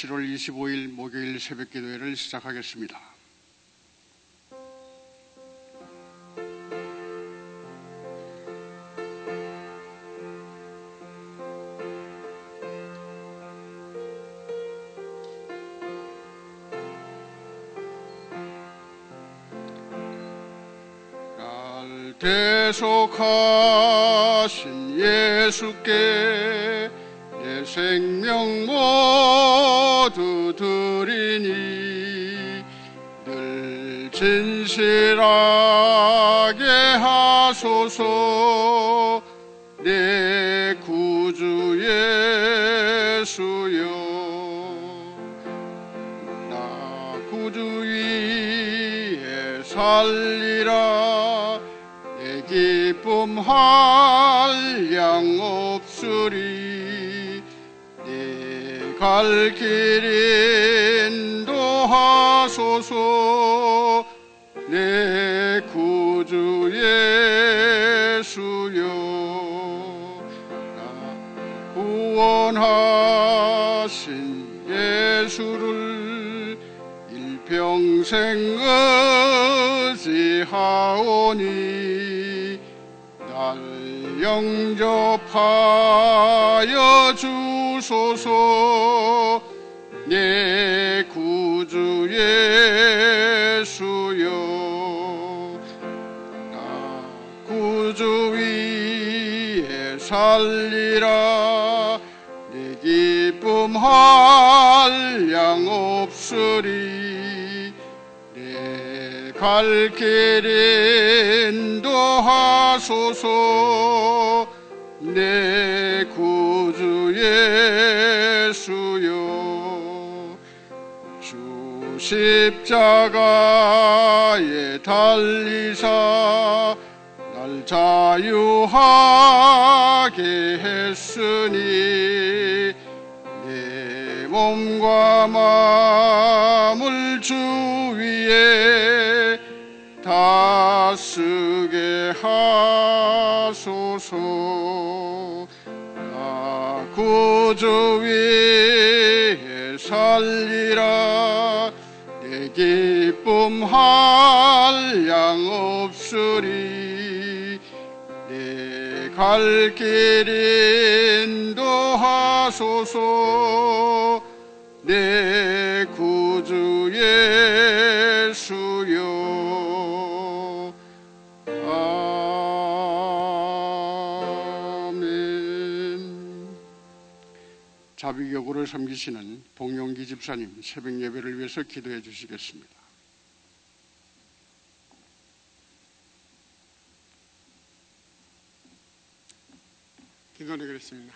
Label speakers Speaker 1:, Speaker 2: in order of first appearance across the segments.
Speaker 1: 7월 25일 목요일 새벽기도회를 시작하겠습니다. 날 대속하신 예수께 내 생명 모두 드리니 늘 진실하게 하소서. 내 구주 예수여, 나 구주 위에 살리라. 내 기쁨 한량 없으리. 내 갈 길 인도하소서. 내 구주 예수여, 나 구원하신 예수를 일평생 의지하오니 날 영접하여 주소서. 내 구주 예수여, 나 구주 위에 살리라. 내 기쁨 한량 없으리. 내 갈 길 인도하소서. 내 구주 예수여, 주 십자가에 달리사 날 자유하게 했으니 내 몸과 마음을 주 위에 다쓰게 하소서. 나 구주 위에 살리라. 내 기쁨 한량 없으리. 내 갈 길 인도하소서. 내 구주 예수여, 아멘. 자비격으로 섬기시는 봉용기 집사님 새벽 예배를 위해서 기도해 주시겠습니다.
Speaker 2: 기도드리겠습니다.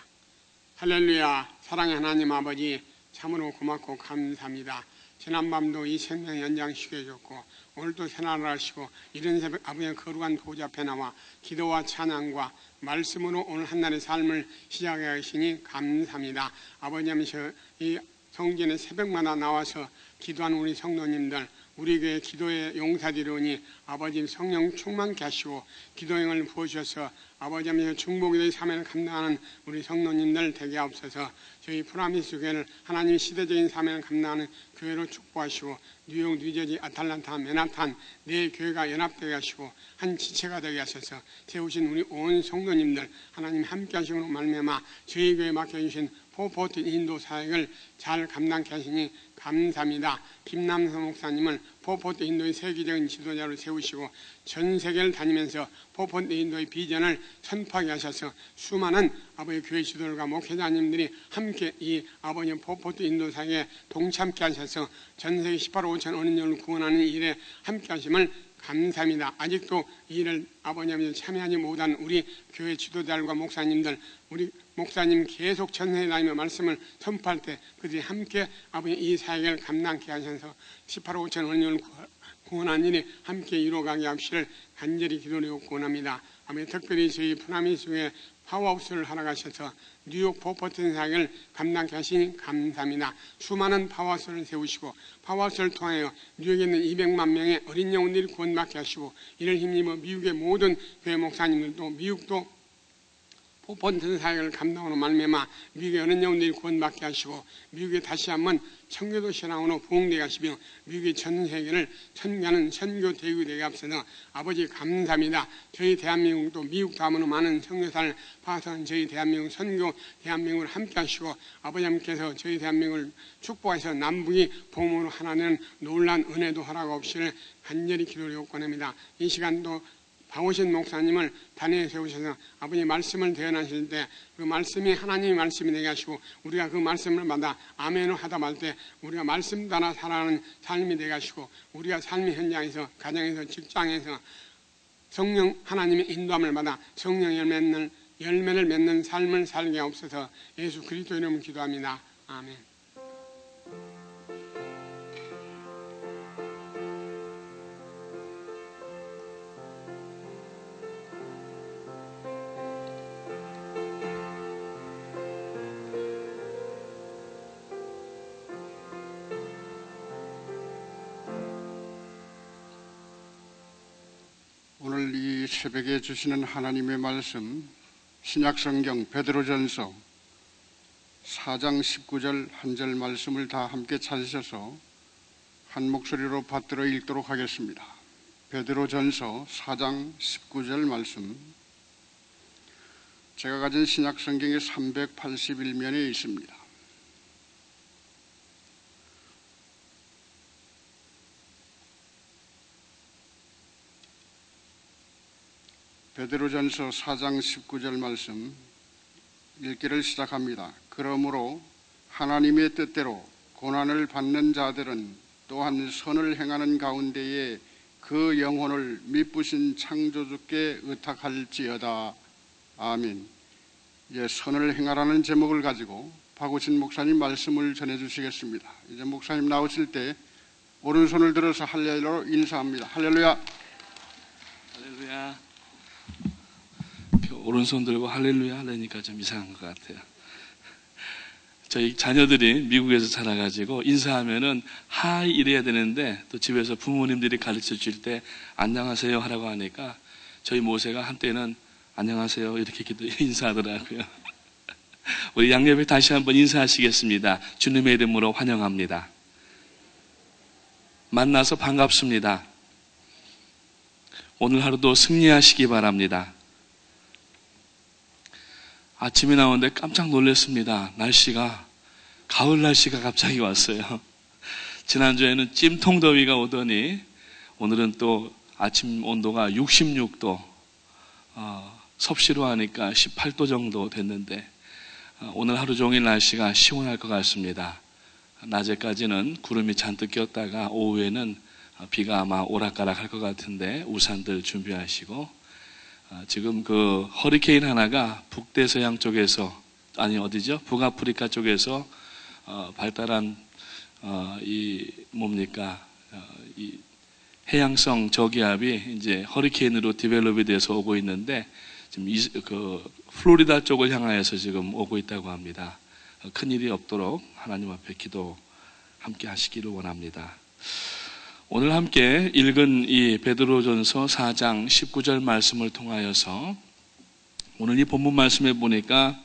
Speaker 2: 할렐루야. 사랑의 하나님 아버지, 참으로 고맙고 감사합니다. 지난밤도 이 생명 연장시켜 줬고 오늘도 새날을 하시고 이른 새벽 아버지의 거룩한 보좌 앞에 나와 기도와 찬양과 말씀으로 오늘 한날의 삶을 시작해 하시니 감사합니다. 아버지 하면서 이 성전의 새벽마다 나와서 기도하는 우리 성도님들, 우리 교회 기도의 용사들이오니 아버지 성령 충만케 하시고 기도형을 부어주셔서 아버지 하면서 중보기도의 사명을 감당하는 우리 성도님들 되게 하옵소서. 저희 프라미스 교회를 하나님 시대적인 사명을 감당하는 교회로 축복하시고 뉴욕, 뉴저지, 아틀란타, 맨하탄 네 교회가 연합되게 하시고 한 지체가 되게 하셔서 세우신 우리 온 성도님들 하나님 함께 하시므로 말미암아 저희 교회에 맡겨주신 포포트 인도 사역을 잘 감당케 하시니 감사합니다. 김남선 목사님을 포포트 인도의 세계적인 지도자로 세우시고 전 세계를 다니면서 포포트 인도의 비전을 선포하게 하셔서 수많은 아버지 교회 지도자과 목회자님들이 함께 이 아버지 포포트 인도 사역에 동참케 하셔서 전 세계 18억 5천 어린이를 구원하는 일에 함께 하심을 감사합니다. 아직도 이 일을 아버님 참여하지 못한 우리 교회 지도자들과 목사님들, 우리 목사님 계속 전세에 다니며 말씀을 선포할 때 그들이 함께 아버지 이 사역을 감당케 하셔서 18억 5천 어린이를 구원하는 일이 함께 이루어가게 하시기를 간절히 기도드리고 원합니다. 아버지 특별히 저희 프라미스교회 파워하우스를 하러 가셔서 뉴욕 포포트 사역을 감당케 하시니 감사합니다. 수많은 파워하우스를 세우시고 파워하우스를 통하여 뉴욕에 있는 200만 명의 어린 영혼들이 구원받게 하시고 이를 힘입어 미국의 모든 교회 목사님들도 미국도 본thân 사역을 감당으로 말미암아 미국의 어느 영혼들이 구원받게 하시고 미국에 다시 한번 청교도 신앙으로 부흥되게 하시며 미국의 전 세계를 선교하는 선교 대국이 되게 앞서서 아버지 감사합니다. 저희 대한민국도 미국 다음으로 많은 선교사를 파송한 저희 대한민국 선교 대한민국을 함께 하시고 아버지 함께서 저희 대한민국을 축복하셔서 남북이 복음으로 하나는 놀란 은혜도 허락 없이를 간절히 기도를 요구합니다. 이 시간도 박오신 목사님을 단회에 세우셔서 아버지 말씀을 대언하실 때 그 말씀이 하나님의 말씀이 되게 하시고 우리가 그 말씀을 받아 아멘을 하다 말 때 우리가 말씀 따라 살아가는 삶이 되게 하시고 우리가 삶의 현장에서 가정에서 직장에서 성령 하나님의 인도함을 받아 성령 열매를 맺는 삶을 살게 없어서 예수 그리스도 이름으로 기도합니다. 아멘.
Speaker 1: 오늘 이 새벽에 주시는 하나님의 말씀 신약성경 베드로전서 4장 19절 한 절 말씀을 다 함께 찾으셔서 한 목소리로 받들어 읽도록 하겠습니다. 베드로전서 4장 19절 말씀, 제가 가진 신약성경의 381면에 있습니다. 베드로전서 4장 19절 말씀 읽기를 시작합니다. 그러므로 하나님의 뜻대로 고난을 받는 자들은 또한 선을 행하는 가운데에 그 영혼을 미쁘신 창조주께 의탁할지어다. 아멘. 예, 선을 행하라는 제목을 가지고 박우신 목사님 말씀을 전해주시겠습니다. 이제 목사님 나오실 때 오른손을 들어서 할렐루야로 인사합니다. 할렐루야.
Speaker 3: 할렐루야. 오른손 들고 할렐루야 하려니까 좀 이상한 것 같아요. 저희 자녀들이 미국에서 자라가지고 인사하면은 하이 이래야 되는데 또 집에서 부모님들이 가르쳐 줄 때 안녕하세요 하라고 하니까 저희 모세가 한때는 안녕하세요 이렇게 인사하더라고요. 우리 양옆에 다시 한번 인사하시겠습니다. 주님의 이름으로 환영합니다. 만나서 반갑습니다. 오늘 하루도 승리하시기 바랍니다. 아침에 나오는데 깜짝 놀랐습니다. 가을 날씨가 갑자기 왔어요. 지난주에는 찜통 더위가 오더니 오늘은 또 아침 온도가 66도, 섭씨로 하니까 18도 정도 됐는데 오늘 하루 종일 날씨가 시원할 것 같습니다. 낮에까지는 구름이 잔뜩 꼈다가 오후에는 비가 아마 오락가락 할 것 같은데 우산들 준비하시고, 지금 그 허리케인 하나가 북대서양 쪽에서 북아프리카 쪽에서 발달한 이 해양성 저기압이 이제 허리케인으로 디벨롭이 돼서 오고 있는데 지금 그 플로리다 쪽을 향하여서 지금 오고 있다고 합니다. 큰일이 없도록 하나님 앞에 기도 함께 하시기를 원합니다. 오늘 함께 읽은 이 베드로전서 4장 19절 말씀을 통하여서 오늘 이 본문 말씀에 보니까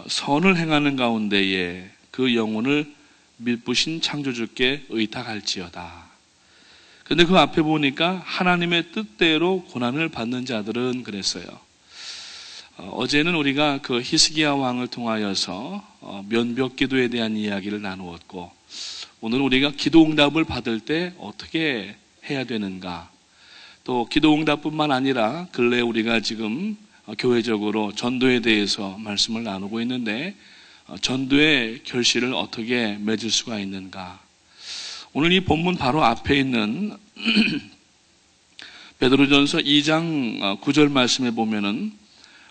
Speaker 3: 선을 행하는 가운데에 그 영혼을 밀부신 창조주께 의탁할지어다. 그런데 그 앞에 보니까 하나님의 뜻대로 고난을 받는 자들은 그랬어요. 어제는 우리가 그 히스기야 왕을 통하여서 면벽 기도에 대한 이야기를 나누었고, 오늘 우리가 기도 응답을 받을 때 어떻게 해야 되는가, 또 기도 응답뿐만 아니라 근래 우리가 지금 교회적으로 전도에 대해서 말씀을 나누고 있는데 전도의 결실을 어떻게 맺을 수가 있는가. 오늘 이 본문 바로 앞에 있는 베드로전서 2장 9절 말씀에 보면은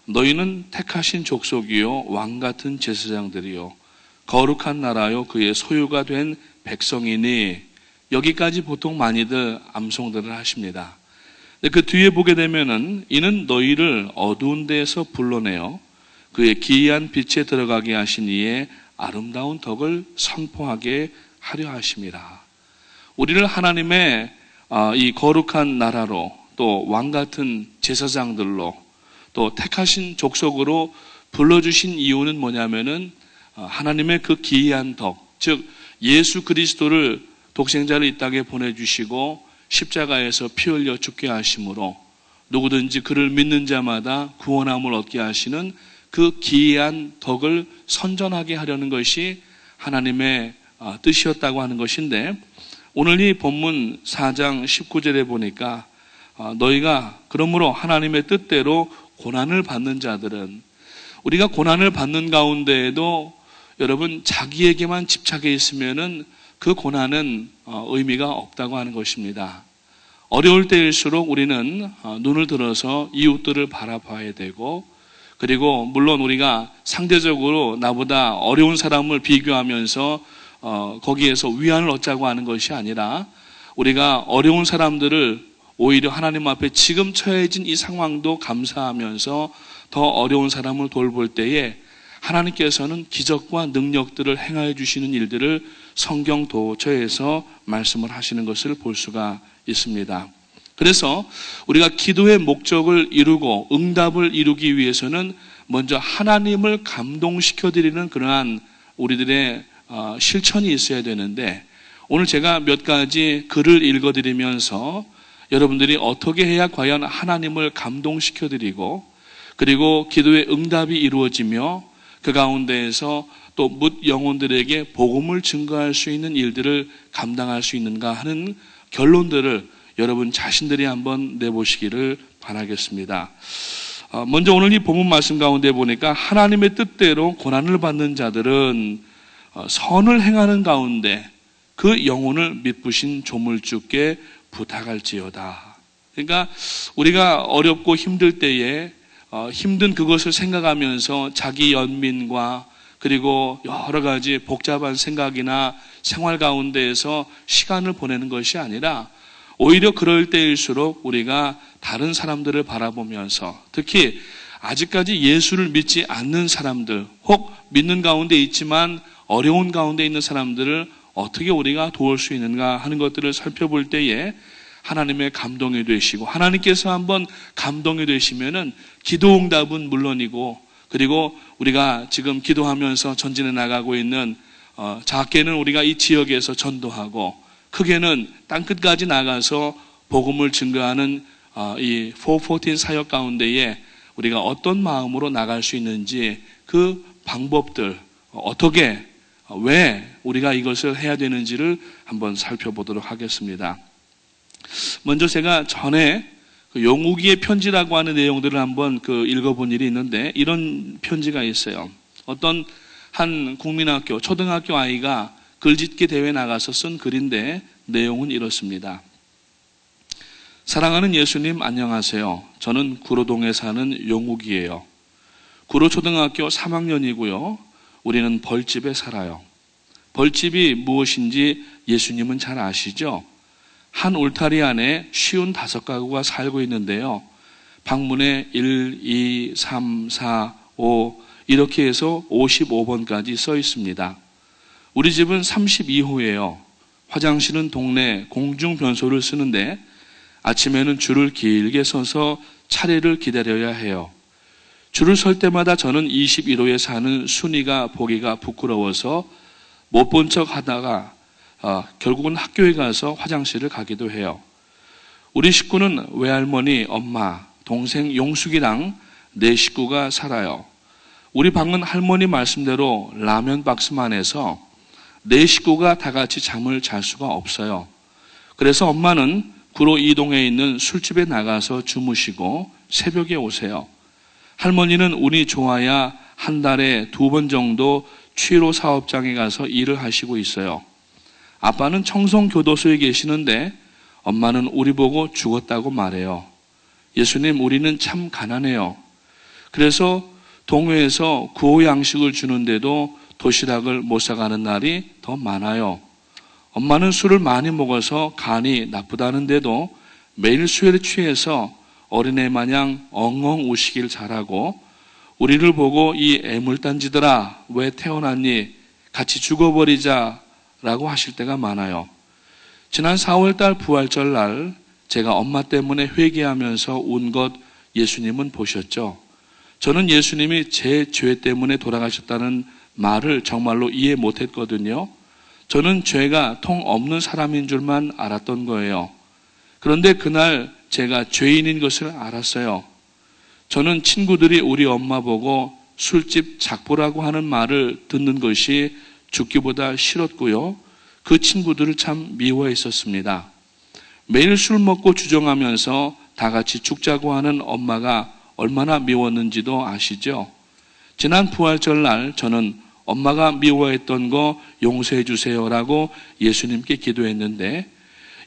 Speaker 3: 너희는 택하신 족속이요 왕같은 제사장들이요 거룩한 나라요 그의 소유가 된 백성이니, 여기까지 보통 많이들 암송들을 하십니다. 그 뒤에 보게 되면은 이는 너희를 어두운 데에서 불러내어 그의 기이한 빛에 들어가게 하신 이의 아름다운 덕을 선포하게 하려 하심이라. 우리를 하나님의 이 거룩한 나라로 또 왕같은 제사장들로 또 택하신 족속으로 불러주신 이유는 뭐냐면은 하나님의 그 기이한 덕, 즉 예수 그리스도를 독생자를 이 땅에 보내주시고 십자가에서 피 흘려 죽게 하심으로 누구든지 그를 믿는 자마다 구원함을 얻게 하시는 그 기이한 덕을 선전하게 하려는 것이 하나님의 뜻이었다고 하는 것인데, 오늘 이 본문 4장 19절에 보니까 너희가 그러므로 하나님의 뜻대로 고난을 받는 자들은, 우리가 고난을 받는 가운데에도 여러분 자기에게만 집착해 있으면은 그 고난은 의미가 없다고 하는 것입니다. 어려울 때일수록 우리는 눈을 들어서 이웃들을 바라봐야 되고, 그리고 물론 우리가 상대적으로 나보다 어려운 사람을 비교하면서 거기에서 위안을 얻자고 하는 것이 아니라, 우리가 어려운 사람들을 오히려 하나님 앞에 지금 처해진 이 상황도 감사하면서 더 어려운 사람을 돌볼 때에 하나님께서는 기적과 능력들을 행하여 주시는 일들을 성경 도처에서 말씀을 하시는 것을 볼 수가 있습니다. 그래서 우리가 기도의 목적을 이루고 응답을 이루기 위해서는 먼저 하나님을 감동시켜 드리는 그러한 우리들의 실천이 있어야 되는데, 오늘 제가 몇 가지 글을 읽어드리면서 여러분들이 어떻게 해야 과연 하나님을 감동시켜 드리고, 그리고 기도의 응답이 이루어지며 그 가운데에서 또 뭇 영혼들에게 복음을 증거할 수 있는 일들을 감당할 수 있는가 하는 결론들을 여러분 자신들이 한번 내보시기를 바라겠습니다. 먼저 오늘 이 본문 말씀 가운데 보니까 하나님의 뜻대로 고난을 받는 자들은 선을 행하는 가운데 그 영혼을 믿으신 조물주께 부탁할지어다. 그러니까 우리가 어렵고 힘들 때에 힘든 그것을 생각하면서 자기 연민과 그리고 여러 가지 복잡한 생각이나 생활 가운데에서 시간을 보내는 것이 아니라, 오히려 그럴 때일수록 우리가 다른 사람들을 바라보면서, 특히 아직까지 예수를 믿지 않는 사람들, 혹 믿는 가운데 있지만 어려운 가운데 있는 사람들을 어떻게 우리가 도울 수 있는가 하는 것들을 살펴볼 때에 하나님의 감동이 되시고, 하나님께서 한번 감동이 되시면은 기도 응답은 물론이고, 그리고 우리가 지금 기도하면서 전진해 나가고 있는 작게는 우리가 이 지역에서 전도하고, 크게는 땅끝까지 나가서 복음을 증거하는 이 414 사역 가운데에 우리가 어떤 마음으로 나갈 수 있는지, 그 방법들, 어떻게, 왜 우리가 이것을 해야 되는지를 한번 살펴보도록 하겠습니다. 먼저 제가 전에 용우기의 편지라고 하는 내용들을 한번 읽어본 일이 있는데, 이런 편지가 있어요. 어떤 한 국민학교, 초등학교 아이가 글짓기 대회 나가서 쓴 글인데 내용은 이렇습니다. 사랑하는 예수님, 안녕하세요. 저는 구로동에 사는 용욱이에요. 구로초등학교 3학년이고요. 우리는 벌집에 살아요. 벌집이 무엇인지 예수님은 잘 아시죠? 한 울타리 안에 55가구가 살고 있는데요. 방문에 1, 2, 3, 4, 5 이렇게 해서 55번까지 써 있습니다. 우리 집은 32호예요. 화장실은 동네 공중변소를 쓰는데 아침에는 줄을 길게 서서 차례를 기다려야 해요. 줄을 설 때마다 저는 21호에 사는 순이가 보기가 부끄러워서 못 본 척 하다가 결국은 학교에 가서 화장실을 가기도 해요. 우리 식구는 외할머니, 엄마, 동생 용숙이랑 4식구가 살아요. 우리 방은 할머니 말씀대로 라면 박스만 해서 4식구가 다 같이 잠을 잘 수가 없어요. 그래서 엄마는 구로 이동에 있는 술집에 나가서 주무시고 새벽에 오세요. 할머니는 운이 좋아야 한 달에 2번 정도 취로 사업장에 가서 일을 하시고 있어요. 아빠는 청송교도소에 계시는데 엄마는 우리 보고 죽었다고 말해요. 예수님, 우리는 참 가난해요. 그래서 동호회에서 구호 양식을 주는데도 도시락을 못 사가는 날이 더 많아요. 엄마는 술을 많이 먹어서 간이 나쁘다는데도 매일 술에 취해서 어린애 마냥 엉엉 우시길 잘하고, 우리를 보고 이 애물단지들아 왜 태어났니? 같이 죽어버리자 라고 하실 때가 많아요. 지난 4월달 부활절 날 제가 엄마 때문에 회개하면서 운 것 예수님은 보셨죠. 저는 예수님이 제 죄 때문에 돌아가셨다는 말을 정말로 이해 못했거든요. 저는 죄가 통 없는 사람인 줄만 알았던 거예요. 그런데 그날 제가 죄인인 것을 알았어요. 저는 친구들이 우리 엄마 보고 술집 작보라고 하는 말을 듣는 것이 죽기보다 싫었고요. 그 친구들을 참 미워했었습니다. 매일 술 먹고 주정하면서 다 같이 죽자고 하는 엄마가 얼마나 미웠는지도 아시죠? 지난 부활절 날 저는 엄마가 미워했던 거 용서해 주세요라고 예수님께 기도했는데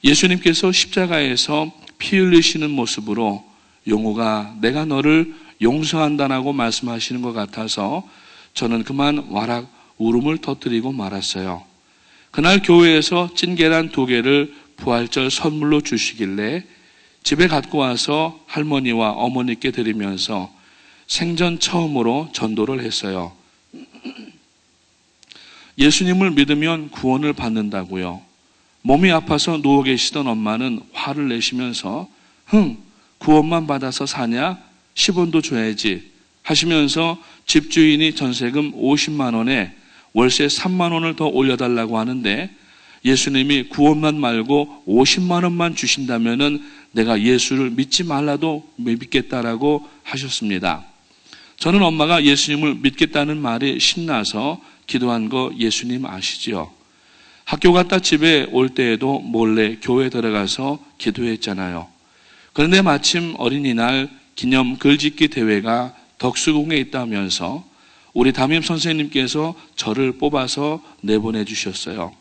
Speaker 3: 예수님께서 십자가에서 피 흘리시는 모습으로 용우가 내가 너를 용서한다라고 말씀하시는 것 같아서 저는 그만 와락 울음을 터뜨리고 말았어요. 그날 교회에서 찐계란 2개를 부활절 선물로 주시길래 집에 갖고 와서 할머니와 어머니께 드리면서 생전 처음으로 전도를 했어요. 예수님을 믿으면 구원을 받는다고요. 몸이 아파서 누워 계시던 엄마는 화를 내시면서 구원만 받아서 사냐? 10원도 줘야지 하시면서 집주인이 전세금 50만 원에 월세 3만 원을 더 올려달라고 하는데 예수님이 구원만 말고 50만 원만 주신다면은 내가 예수를 믿지 말라도 믿겠다라고 하셨습니다. 저는 엄마가 예수님을 믿겠다는 말이 신나서 기도한 거 예수님 아시죠? 학교 갔다 집에 올 때에도 몰래 교회 들어가서 기도했잖아요. 그런데 마침 어린이날 기념 글짓기 대회가 덕수궁에 있다면서 우리 담임 선생님께서 저를 뽑아서 내보내 주셨어요.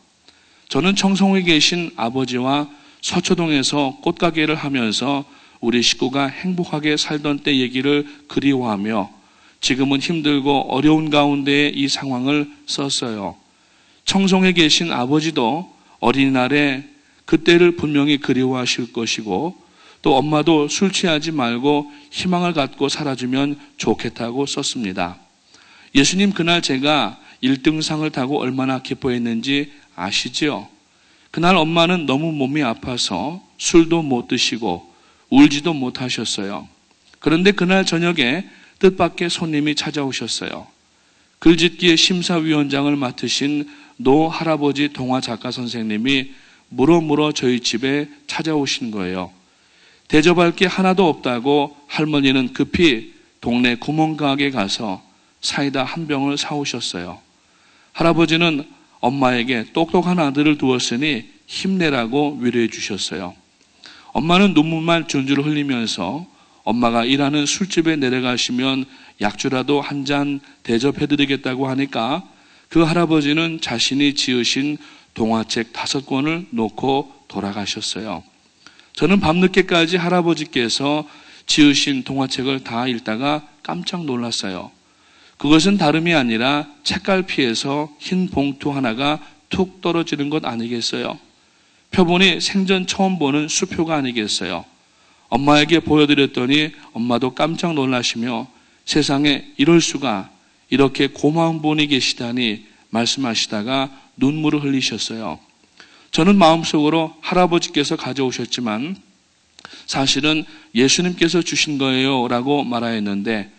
Speaker 3: 저는 청송에 계신 아버지와 서초동에서 꽃가게를 하면서 우리 식구가 행복하게 살던 때 얘기를 그리워하며 지금은 힘들고 어려운 가운데에 이 상황을 썼어요. 청송에 계신 아버지도 어린이날에 그때를 분명히 그리워하실 것이고 또 엄마도 술 취하지 말고 희망을 갖고 살아주면 좋겠다고 썼습니다. 예수님 그날 제가 1등상을 타고 얼마나 기뻐했는지 아시죠? 그날 엄마는 너무 몸이 아파서 술도 못 드시고 울지도 못하셨어요. 그런데 그날 저녁에 뜻밖의 손님이 찾아오셨어요. 글짓기의 심사위원장을 맡으신 노 할아버지 동화 작가 선생님이 물어 저희 집에 찾아오신 거예요. 대접할 게 하나도 없다고 할머니는 급히 동네 구멍가게 가서 사이다 한 병을 사오셨어요. 할아버지는 엄마에게 똑똑한 아들을 두었으니 힘내라고 위로해 주셨어요. 엄마는 눈물만 줄줄 흘리면서 엄마가 일하는 술집에 내려가시면 약주라도 한 잔 대접해드리겠다고 하니까 그 할아버지는 자신이 지으신 동화책 5권을 놓고 돌아가셨어요. 저는 밤늦게까지 할아버지께서 지으신 동화책을 다 읽다가 깜짝 놀랐어요. 그것은 다름이 아니라 책갈피에서 흰 봉투 하나가 툭 떨어지는 것 아니겠어요? 표본이 생전 처음 보는 수표가 아니겠어요? 엄마에게 보여드렸더니 엄마도 깜짝 놀라시며 세상에 이럴 수가, 이렇게 고마운 분이 계시다니 말씀하시다가 눈물을 흘리셨어요. 저는 마음속으로 할아버지께서 가져오셨지만 사실은 예수님께서 주신 거예요 라고 말하였는데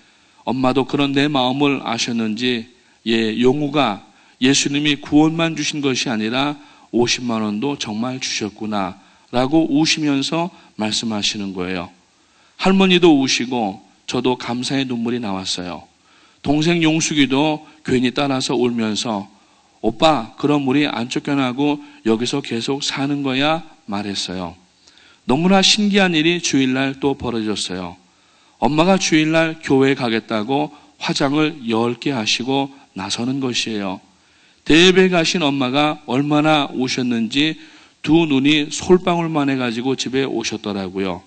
Speaker 3: 엄마도 그런 내 마음을 아셨는지 용우가 예수님이 구원만 주신 것이 아니라 50만 원도 정말 주셨구나 라고 우시면서 말씀하시는 거예요. 할머니도 우시고 저도 감사의 눈물이 나왔어요. 동생 용숙이도 괜히 따라서 울면서 오빠 그럼 우리 안 쫓겨나고 여기서 계속 사는 거야 말했어요. 너무나 신기한 일이 주일날 또 벌어졌어요. 엄마가 주일날 교회에 가겠다고 화장을 10개 하시고 나서는 것이에요. 대예배 가신 엄마가 얼마나 우셨는지 두 눈이 솔방울만 해가지고 집에 오셨더라고요.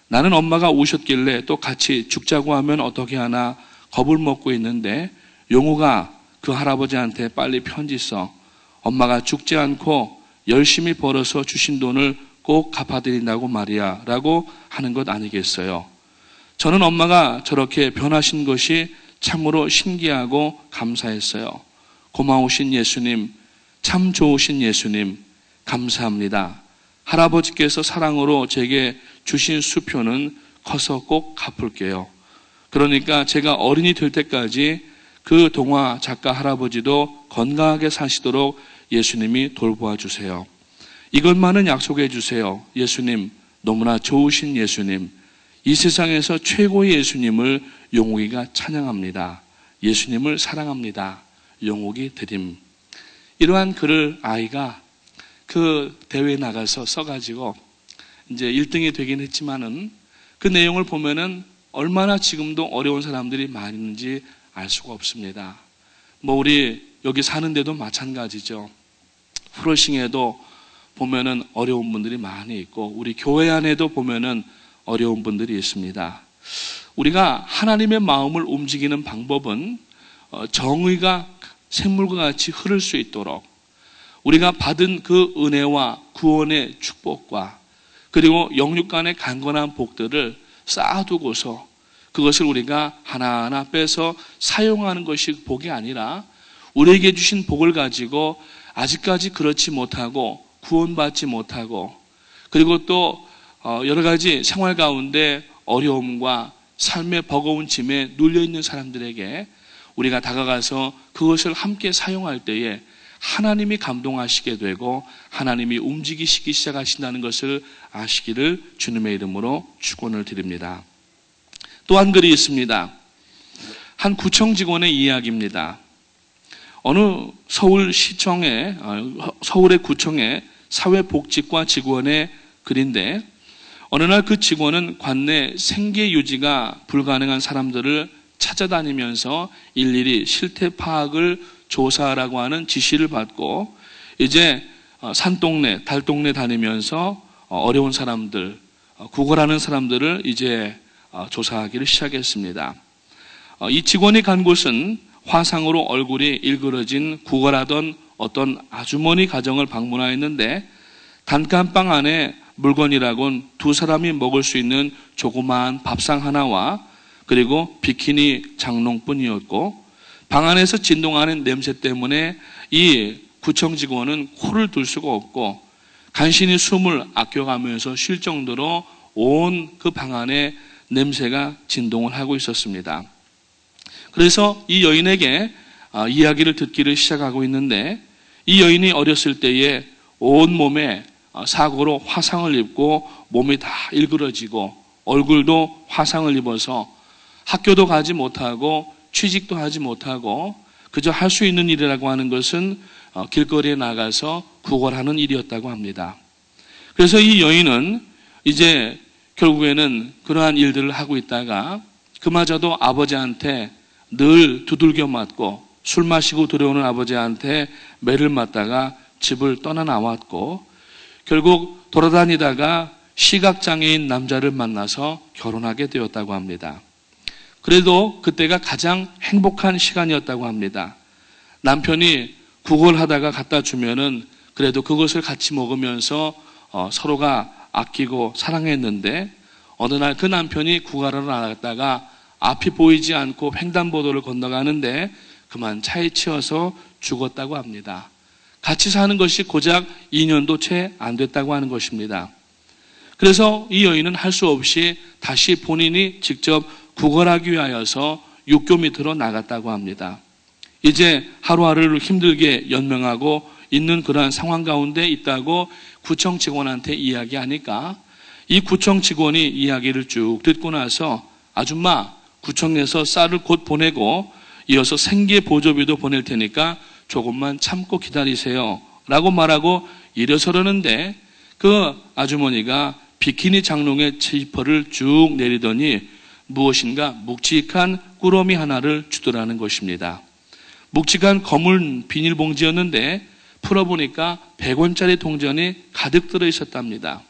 Speaker 3: 나는 엄마가 우셨길래 또 같이 죽자고 하면 어떻게 하나 겁을 먹고 있는데 용우가 그 할아버지한테 빨리 편지 써. 엄마가 죽지 않고 열심히 벌어서 주신 돈을 꼭 갚아드린다고 말이야 라고 하는 것 아니겠어요. 저는 엄마가 저렇게 변하신 것이 참으로 신기하고 감사했어요. 고마우신 예수님, 참 좋으신 예수님, 감사합니다. 할아버지께서 사랑으로 제게 주신 수표는 커서 꼭 갚을게요. 그러니까 제가 어른이 될 때까지 그 동화 작가 할아버지도 건강하게 사시도록 예수님이 돌보아 주세요. 이것만은 약속해 주세요. 예수님, 너무나 좋으신 예수님, 이 세상에서 최고의 예수님을 용옥이가 찬양합니다. 예수님을 사랑합니다. 용옥이 드림. 이러한 글을 아이가 그 대회에 나가서 써가지고 이제 1등이 되긴 했지만은 그 내용을 보면은 얼마나 지금도 어려운 사람들이 많이 있는지 알 수가 없습니다. 뭐 우리 여기 사는데도 마찬가지죠. 프로싱에도 보면은 어려운 분들이 많이 있고 우리 교회 안에도 보면은 어려운 분들이 있습니다. 우리가 하나님의 마음을 움직이는 방법은 정의가 샘물과 같이 흐를 수 있도록 우리가 받은 그 은혜와 구원의 축복과 그리고 영육 간의 강건한 복들을 쌓아두고서 그것을 우리가 하나하나 빼서 사용하는 것이 복이 아니라 우리에게 주신 복을 가지고 아직까지 그렇지 못하고 구원받지 못하고 그리고 또 여러 가지 생활 가운데 어려움과 삶의 버거운 짐에 눌려있는 사람들에게 우리가 다가가서 그것을 함께 사용할 때에 하나님이 감동하시게 되고 하나님이 움직이시기 시작하신다는 것을 아시기를 주님의 이름으로 축원을 드립니다. 또 한 글이 있습니다. 한 구청 직원의 이야기입니다. 어느 서울의 구청의 사회복지과 직원의 글인데 어느 날 그 직원은 관내 생계 유지가 불가능한 사람들을 찾아다니면서 일일이 실태 파악을 조사하라고 하는 지시를 받고 이제 산동네, 달동네 다니면서 어려운 사람들, 구걸하는 사람들을 이제 조사하기를 시작했습니다. 이 직원이 간 곳은 화상으로 얼굴이 일그러진 구걸하던 어떤 아주머니 가정을 방문하였는데 단칸방 안에 물건이라곤 두 사람이 먹을 수 있는 조그마한 밥상 하나와 그리고 비키니 장롱뿐이었고 방 안에서 진동하는 냄새 때문에 이 구청 직원은 코를 둘 수가 없고 간신히 숨을 아껴가면서 쉴 정도로 온 그 방 안에 냄새가 진동을 하고 있었습니다. 그래서 이 여인에게 이야기를 듣기를 시작하고 있는데 이 여인이 어렸을 때에 온 몸에 사고로 화상을 입고 몸이 다 일그러지고 얼굴도 화상을 입어서 학교도 가지 못하고 취직도 하지 못하고 그저 할 수 있는 일이라고 하는 것은 길거리에 나가서 구걸하는 일이었다고 합니다. 그래서 이 여인은 이제 결국에는 그러한 일들을 하고 있다가 그마저도 아버지한테 늘 두들겨 맞고 술 마시고 들어오는 아버지한테 매를 맞다가 집을 떠나 나왔고 결국 돌아다니다가 시각장애인 남자를 만나서 결혼하게 되었다고 합니다. 그래도 그때가 가장 행복한 시간이었다고 합니다. 남편이 구걸하다가 갖다 주면은 그래도 그것을 같이 먹으면서 서로가 아끼고 사랑했는데 어느 날 그 남편이 구걸하러 나갔다가 앞이 보이지 않고 횡단보도를 건너가는데 그만 차에 치여서 죽었다고 합니다. 같이 사는 것이 고작 2년도 채 안 됐다고 하는 것입니다. 그래서 이 여인은 할 수 없이 다시 본인이 직접 구걸하기 위하여서 육교 밑으로 나갔다고 합니다. 이제 하루하루를 힘들게 연명하고 있는 그러한 상황 가운데 있다고 구청 직원한테 이야기하니까 이 구청 직원이 이야기를 쭉 듣고 나서 아줌마 구청에서 쌀을 곧 보내고 이어서 생계 보조비도 보낼 테니까 조금만 참고 기다리세요 라고 말하고 일어서려는데 그 아주머니가 비키니 장롱의 지퍼를 쭉 내리더니 무엇인가 묵직한 꾸러미 하나를 주더라는 것입니다. 묵직한 검은 비닐봉지였는데 풀어보니까 100원짜리 동전이 가득 들어 있었답니다.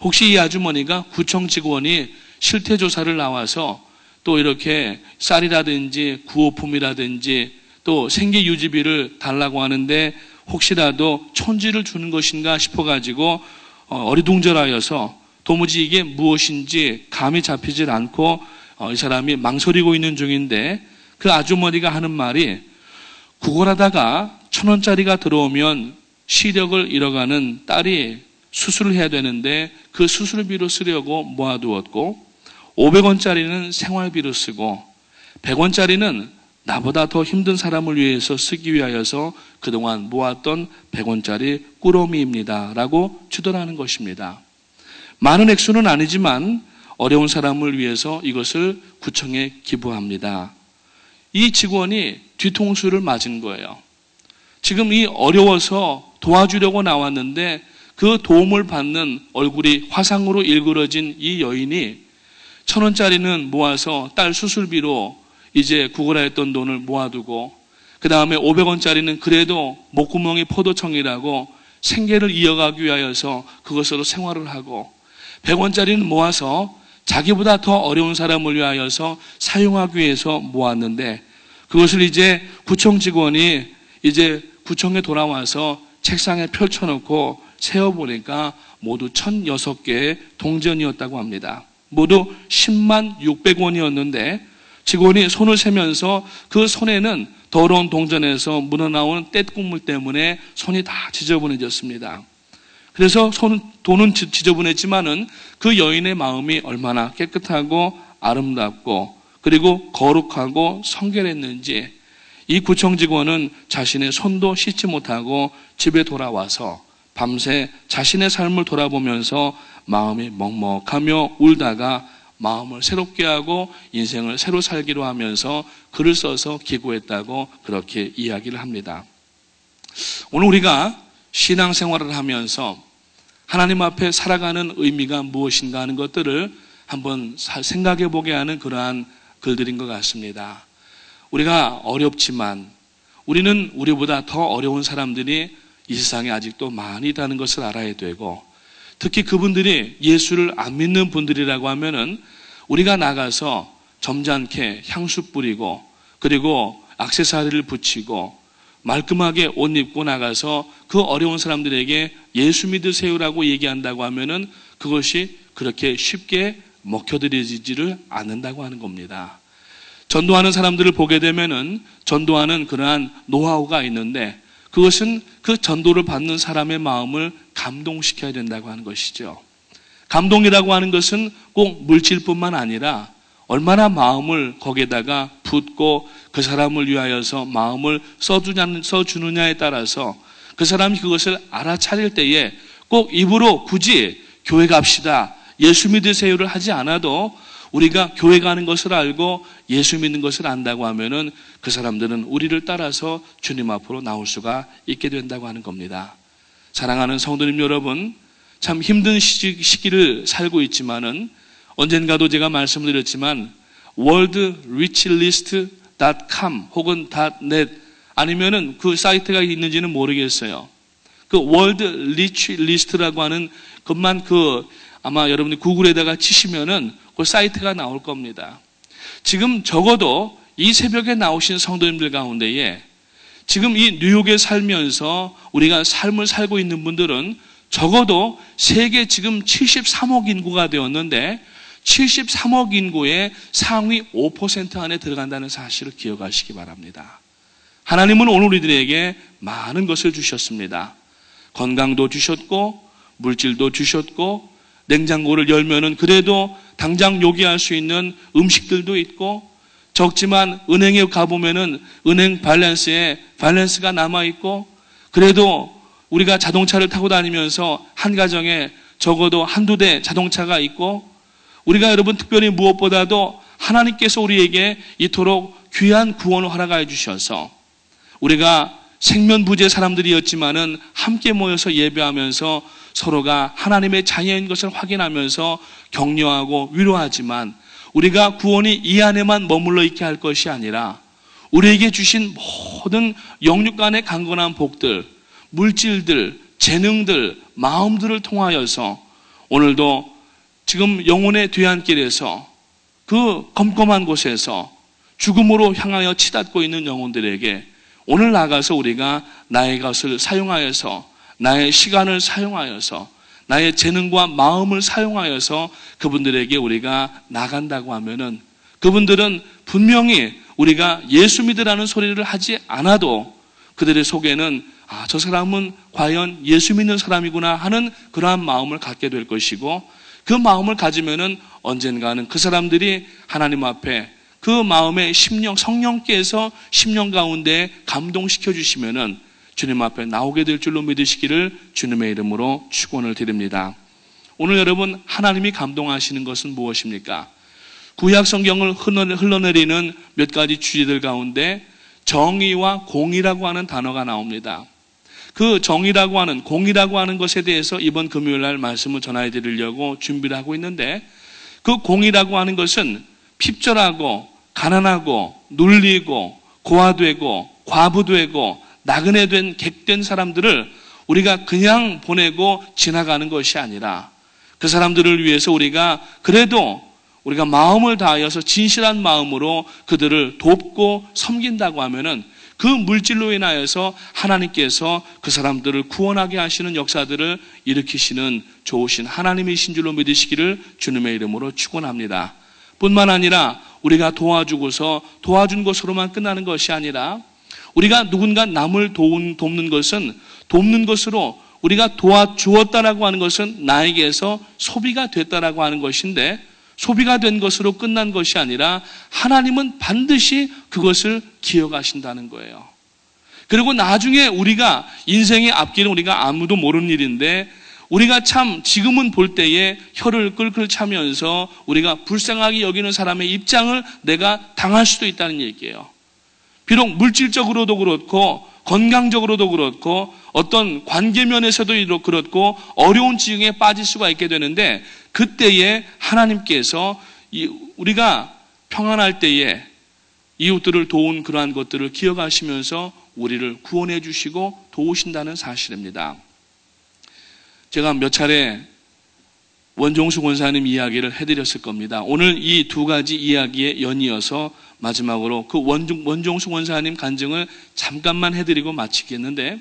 Speaker 3: 혹시 이 아주머니가 구청 직원이 실태조사를 나와서 또 이렇게 쌀이라든지 구호품이라든지 또 생계유지비를 달라고 하는데 혹시라도 촌지를 주는 것인가 싶어가지고 어리둥절하여서 도무지 이게 무엇인지 감이 잡히질 않고 이 사람이 망설이고 있는 중인데 그 아주머니가 하는 말이 구걸하다가 1,000원짜리가 들어오면 시력을 잃어가는 딸이 수술을 해야 되는데 그 수술비로 쓰려고 모아두었고 500원짜리는 생활비로 쓰고 100원짜리는 나보다 더 힘든 사람을 위해서 쓰기 위하여서 그동안 모았던 100원짜리 꾸러미입니다 라고 주더라는 것입니다. 많은 액수는 아니지만 어려운 사람을 위해서 이것을 구청에 기부합니다. 이 직원이 뒤통수를 맞은 거예요. 지금 이 어려워서 도와주려고 나왔는데 그 도움을 받는 얼굴이 화상으로 일그러진 이 여인이 1,000원짜리는 모아서 딸 수술비로 이제 구걸하 했던 돈을 모아두고 그 다음에 500원짜리는 그래도 목구멍이 포도청이라고 생계를 이어가기 위하여서 그것으로 생활을 하고 100원짜리는 모아서 자기보다 더 어려운 사람을 위하여서 사용하기 위해서 모았는데 그것을 이제 구청 직원이 이제 구청에 돌아와서 책상에 펼쳐놓고 세어보니까 모두 1,006개의 동전이었다고 합니다. 모두 10만 600원이었는데 직원이 손을 세면서 그 손에는 더러운 동전에서 묻어나온 떼국물 때문에 손이 다 지저분해졌습니다. 그래서 돈은 지저분했지만은 그 여인의 마음이 얼마나 깨끗하고 아름답고 그리고 거룩하고 성결했는지 이 구청 직원은 자신의 손도 씻지 못하고 집에 돌아와서 밤새 자신의 삶을 돌아보면서 마음이 먹먹하며 울다가 마음을 새롭게 하고 인생을 새로 살기로 하면서 글을 써서 기고했다고 그렇게 이야기를 합니다. 오늘 우리가 신앙생활을 하면서 하나님 앞에 살아가는 의미가 무엇인가 하는 것들을 한번 생각해 보게 하는 그러한 글들인 것 같습니다. 우리가 어렵지만 우리는 우리보다 더 어려운 사람들이 이 세상에 아직도 많이 있다는 것을 알아야 되고 특히 그분들이 예수를 안 믿는 분들이라고 하면은 우리가 나가서 점잖게 향수 뿌리고 그리고 액세서리를 붙이고 말끔하게 옷 입고 나가서 그 어려운 사람들에게 예수 믿으세요라고 얘기한다고 하면은 그것이 그렇게 쉽게 먹혀들이지를 않는다고 하는 겁니다. 전도하는 사람들을 보게 되면은 전도하는 그러한 노하우가 있는데 그것은 그 전도를 받는 사람의 마음을 감동시켜야 된다고 하는 것이죠. 감동이라고 하는 것은 꼭 물질뿐만 아니라 얼마나 마음을 거기에다가 붓고 그 사람을 위하여서 마음을 써주느냐에 따라서 그 사람이 그것을 알아차릴 때에 꼭 입으로 굳이 교회 갑시다, 예수 믿으세요를 하지 않아도 우리가 교회 가는 것을 알고 예수 믿는 것을 안다고 하면은 그 사람들은 우리를 따라서 주님 앞으로 나올 수가 있게 된다고 하는 겁니다. 사랑하는 성도님 여러분, 참 힘든 시기를 살고 있지만은 언젠가도 제가 말씀드렸지만 worldrichlist.com 혹은 .net 아니면은 그 사이트가 있는지는 모르겠어요. 그 worldrichlist라고 하는 것만 아마 여러분이 구글에다가 치시면은 그 사이트가 나올 겁니다. 지금 적어도 이 새벽에 나오신 성도님들 가운데에 지금 이 뉴욕에 살면서 우리가 삶을 살고 있는 분들은 적어도 세계 지금 73억 인구가 되었는데 73억 인구의 상위 5% 안에 들어간다는 사실을 기억하시기 바랍니다. 하나님은 오늘 우리들에게 많은 것을 주셨습니다. 건강도 주셨고 물질도 주셨고 냉장고를 열면은 그래도 당장 요기할 수 있는 음식들도 있고 적지만 은행에 가보면은 은행 밸런스가 남아있고 그래도 우리가 자동차를 타고 다니면서 한 가정에 적어도 한두 대 자동차가 있고 우리가 여러분 특별히 무엇보다도 하나님께서 우리에게 이토록 귀한 구원을 허락하여 주셔서 우리가 생면부재 사람들이었지만은 함께 모여서 예배하면서 서로가 하나님의 자녀인 것을 확인하면서 격려하고 위로하지만 우리가 구원이 이 안에만 머물러 있게 할 것이 아니라 우리에게 주신 모든 영육 간의 강건한 복들, 물질들, 재능들, 마음들을 통하여서 오늘도 지금 영혼의 뒤안길에서 그 검검한 곳에서 죽음으로 향하여 치닫고 있는 영혼들에게 오늘 나가서 우리가 나의 것을 사용하여서 나의 시간을 사용하여서 나의 재능과 마음을 사용하여서 그분들에게 우리가 나간다고 하면은 그분들은 분명히 우리가 예수 믿으라는 소리를 하지 않아도 그들의 속에는 저 사람은 과연 예수 믿는 사람이구나 하는 그러한 마음을 갖게 될 것이고 그 마음을 가지면은 언젠가는 그 사람들이 하나님 앞에 그 마음의 심령, 성령께서 심령 가운데 감동시켜 주시면은 주님 앞에 나오게 될 줄로 믿으시기를 주님의 이름으로 축원을 드립니다. 오늘 여러분, 하나님이 감동하시는 것은 무엇입니까? 구약 성경을 흘러내리는 몇 가지 주제들 가운데 정의와 공의라고 하는 단어가 나옵니다. 그 정의라고 하는, 공의라고 하는 것에 대해서 이번 금요일 날 말씀을 전해 드리려고 준비를 하고 있는데, 그 공의라고 하는 것은 핍절하고 가난하고 눌리고 고아되고 과부되고 나그네 된 객된 사람들을 우리가 그냥 보내고 지나가는 것이 아니라 그 사람들을 위해서 우리가 그래도 우리가 마음을 다하여서 진실한 마음으로 그들을 돕고 섬긴다고 하면은 그 물질로 인하여서 하나님께서 그 사람들을 구원하게 하시는 역사들을 일으키시는 좋으신 하나님이신 줄로 믿으시기를 주님의 이름으로 축원합니다. 뿐만 아니라 우리가 도와주고서 도와준 것으로만 끝나는 것이 아니라 우리가 누군가 남을 돕는 것은 돕는 것으로 우리가 도와주었다라고 하는 것은 나에게서 소비가 됐다라고 하는 것인데, 소비가 된 것으로 끝난 것이 아니라 하나님은 반드시 그것을 기억하신다는 거예요. 그리고 나중에 우리가 인생의 앞길은 우리가 아무도 모르는 일인데, 우리가 참 지금은 볼 때에 혀를 끌끌 차면서 우리가 불쌍하게 여기는 사람의 입장을 내가 당할 수도 있다는 얘기예요. 비록 물질적으로도 그렇고 건강적으로도 그렇고 어떤 관계면에서도 그렇고 어려운 지경에 빠질 수가 있게 되는데, 그때에 하나님께서 우리가 평안할 때에 이웃들을 도운 그러한 것들을 기억하시면서 우리를 구원해 주시고 도우신다는 사실입니다. 제가 몇 차례 원종수 권사님 이야기를 해드렸을 겁니다. 오늘 이 두 가지 이야기에 연이어서 마지막으로 그 원종수 권사님 간증을 잠깐만 해드리고 마치겠는데,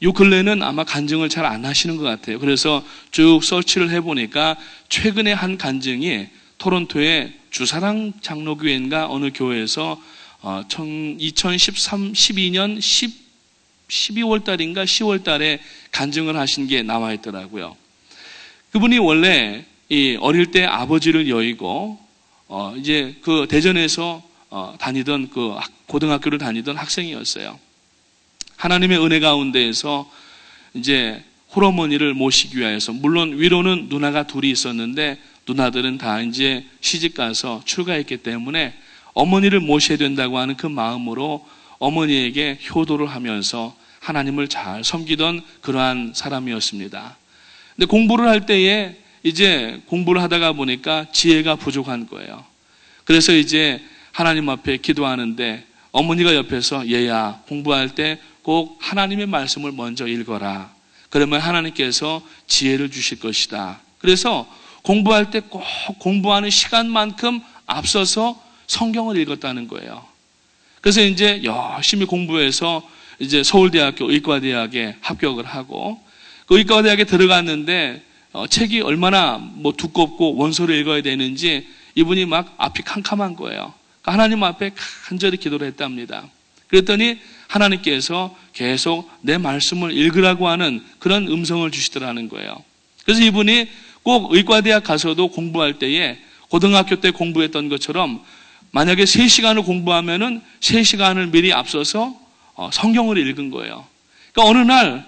Speaker 3: 요 근래는 아마 간증을 잘 안 하시는 것 같아요. 그래서 쭉 서치를 해보니까 최근에 한 간증이 토론토의 주사랑 장로교회인가 어느 교회에서 2012년 12월 달인가 10월 달에 간증을 하신 게 나와 있더라고요. 그분이 원래 어릴 때 아버지를 여의고 이제 그 대전에서 다니던 그 고등학교를 다니던 학생이었어요. 하나님의 은혜 가운데에서 이제 홀어머니를 모시기 위해서, 물론 위로는 누나가 둘이 있었는데 누나들은 다 이제 시집 가서 출가했기 때문에 어머니를 모셔야 된다고 하는 그 마음으로 어머니에게 효도를 하면서 하나님을 잘 섬기던 그러한 사람이었습니다. 근데 공부를 할 때에 이제 공부를 하다가 보니까 지혜가 부족한 거예요. 그래서 이제 하나님 앞에 기도하는데 어머니가 옆에서 얘야, 공부할 때 꼭 하나님의 말씀을 먼저 읽어라. 그러면 하나님께서 지혜를 주실 것이다. 그래서 공부할 때 꼭 공부하는 시간만큼 앞서서 성경을 읽었다는 거예요. 그래서 이제 열심히 공부해서 이제 서울대학교 의과대학에 합격을 하고, 그 의과대학에 들어갔는데 책이 얼마나 두껍고 원서를 읽어야 되는지 이분이 막 앞이 캄캄한 거예요. 그러니까 하나님 앞에 간절히 기도를 했답니다. 그랬더니 하나님께서 계속 내 말씀을 읽으라고 하는 그런 음성을 주시더라는 거예요. 그래서 이분이 꼭 의과대학 가서도 공부할 때에 고등학교 때 공부했던 것처럼 만약에 3시간을 공부하면은 3시간을 미리 앞서서 성경을 읽은 거예요. 그러니까 어느 날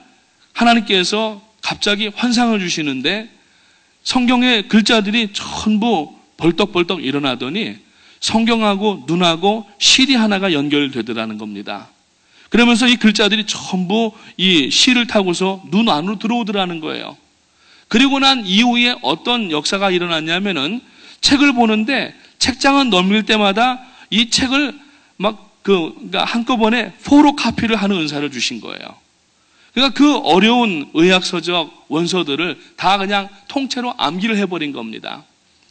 Speaker 3: 하나님께서 갑자기 환상을 주시는데 성경의 글자들이 전부 벌떡벌떡 일어나더니 성경하고 눈하고 실이 하나가 연결되더라는 겁니다. 그러면서 이 글자들이 전부 이 실을 타고서 눈 안으로 들어오더라는 거예요. 그리고 난 이후에 어떤 역사가 일어났냐면은 책을 보는데 책장을 넘길 때마다 이 책을 그러니까 한꺼번에 포로카피를 하는 은사를 주신 거예요. 그러니까 그 어려운 의학서적 원서들을 다 그냥 통째로 암기를 해버린 겁니다.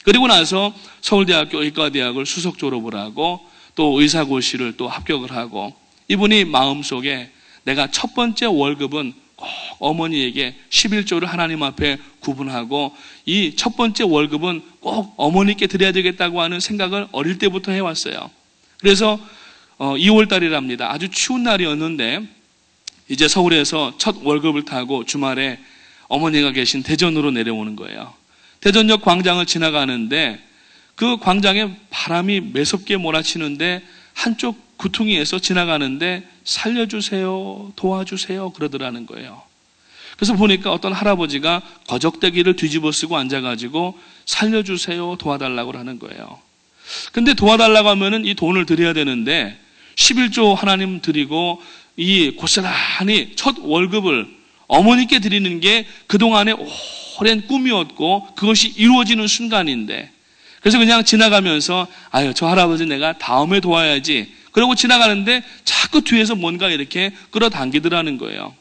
Speaker 3: 그리고 나서 서울대학교 의과대학을 수석 졸업을 하고 또 의사고시를 또 합격을 하고, 이분이 마음속에 내가 첫 번째 월급은 꼭 어머니에게 11조를 하나님 앞에 구분하고 이 첫 번째 월급은 꼭 어머니께 드려야 되겠다고 하는 생각을 어릴 때부터 해왔어요. 그래서 2월 달이랍니다. 아주 추운 날이었는데 이제 서울에서 첫 월급을 타고 주말에 어머니가 계신 대전으로 내려오는 거예요. 대전역 광장을 지나가는데 그 광장에 바람이 매섭게 몰아치는데 한쪽 구퉁이에서 지나가는데 살려주세요, 도와주세요 그러더라는 거예요. 그래서 보니까 어떤 할아버지가 거적대기를 뒤집어 쓰고 앉아가지고 살려주세요, 도와달라고 하는 거예요. 근데 도와달라고 하면은 이 돈을 드려야 되는데 11조 하나님 드리고 이 고스란히 첫 월급을 어머니께 드리는 게 그동안의 오랜 꿈이었고 그것이 이루어지는 순간인데, 그래서 그냥 지나가면서 아유 저 할아버지 내가 다음에 도와야지 그러고 지나가는데 자꾸 뒤에서 뭔가 이렇게 끌어당기더라는 거예요.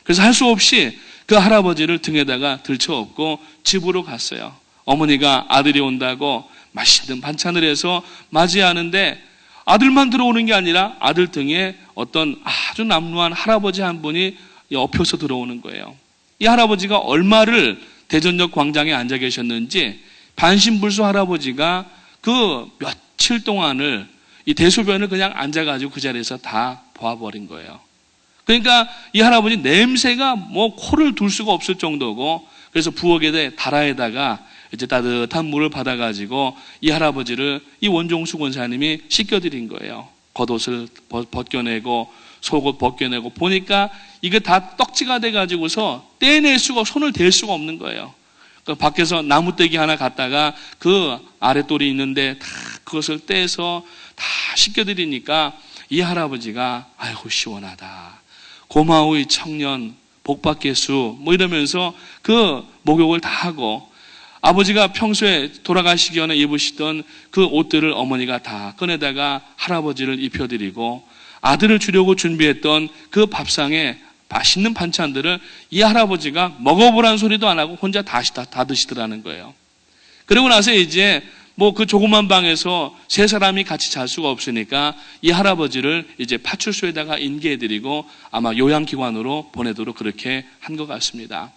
Speaker 3: 그래서 할 수 없이 그 할아버지를 등에다가 들쳐업고 집으로 갔어요. 어머니가 아들이 온다고 맛있는 반찬을 해서 맞이하는데 아들만 들어오는 게 아니라 아들 등에 어떤 아주 남루한 할아버지 한 분이 엎혀서 들어오는 거예요. 이 할아버지가 얼마를 대전역 광장에 앉아 계셨는지 반신불수 할아버지가 그 며칠 동안을 이 대소변을 그냥 앉아가지고 그 자리에서 다 보아버린 거예요. 그러니까 이 할아버지 냄새가 뭐 코를 둘 수가 없을 정도고, 그래서 부엌에 다라에다가 이제 따뜻한 물을 받아가지고 이 할아버지를 이 원종수 권사님이 씻겨드린 거예요. 겉옷을 벗겨내고 속옷 벗겨내고 보니까 이게 다 떡지가 돼가지고서 떼낼 수가, 손을 댈 수가 없는 거예요. 그 밖에서 나무떼기 하나 갖다가 그 아랫돌이 있는데 다 그것을 떼서 다 씻겨드리니까 이 할아버지가 아이고 시원하다, 고마워 이 청년, 복받겠수 뭐 이러면서 그 목욕을 다 하고, 아버지가 평소에 돌아가시기 전에 입으시던 그 옷들을 어머니가 다 꺼내다가 할아버지를 입혀드리고, 아들을 주려고 준비했던 그 밥상에 맛있는 반찬들을 이 할아버지가 먹어보라는 소리도 안 하고 혼자 다 드시더라는 거예요. 그러고 나서 이제 뭐 그 조그만 방에서 세 사람이 같이 잘 수가 없으니까 이 할아버지를 이제 파출소에다가 인계해드리고 아마 요양기관으로 보내도록 그렇게 한 것 같습니다.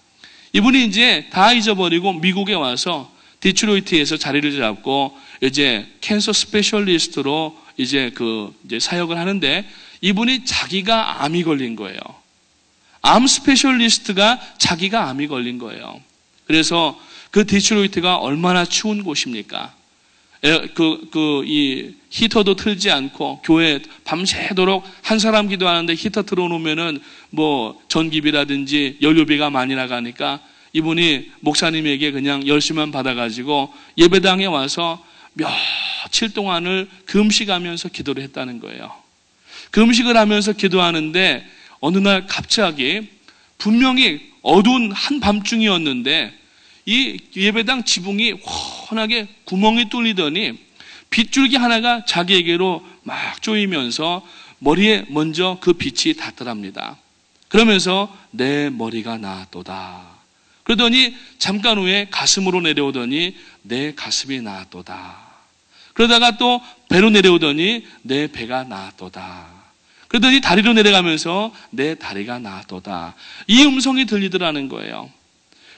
Speaker 3: 이분이 이제 다 잊어버리고 미국에 와서 디트로이트에서 자리를 잡고 이제 캔서 스페셜리스트로 이제 사역을 하는데, 이분이 자기가 암이 걸린 거예요. 암 스페셜리스트가 자기가 암이 걸린 거예요. 그래서 그 디트로이트가 얼마나 추운 곳입니까? 이 히터도 틀지 않고 교회 밤새도록 한 사람 기도하는데 히터 틀어놓으면은 뭐 전기비라든지 연료비가 많이 나가니까 이분이 목사님에게 그냥 열심만 받아가지고 예배당에 와서 며칠 동안을 금식하면서 기도를 했다는 거예요. 금식을 하면서 기도하는데 어느 날 갑자기 분명히 어두운 한밤중이었는데 이 예배당 지붕이 훤하게 구멍이 뚫리더니 빗줄기 하나가 자기에게로 막 쪼이면서 머리에 먼저 그 빛이 닿더랍니다. 그러면서 내 머리가 나았도다. 그러더니 잠깐 후에 가슴으로 내려오더니 내 가슴이 나았도다. 그러다가 또 배로 내려오더니 내 배가 나았도다. 그러더니 다리로 내려가면서 내 다리가 나았도다. 이 음성이 들리더라는 거예요.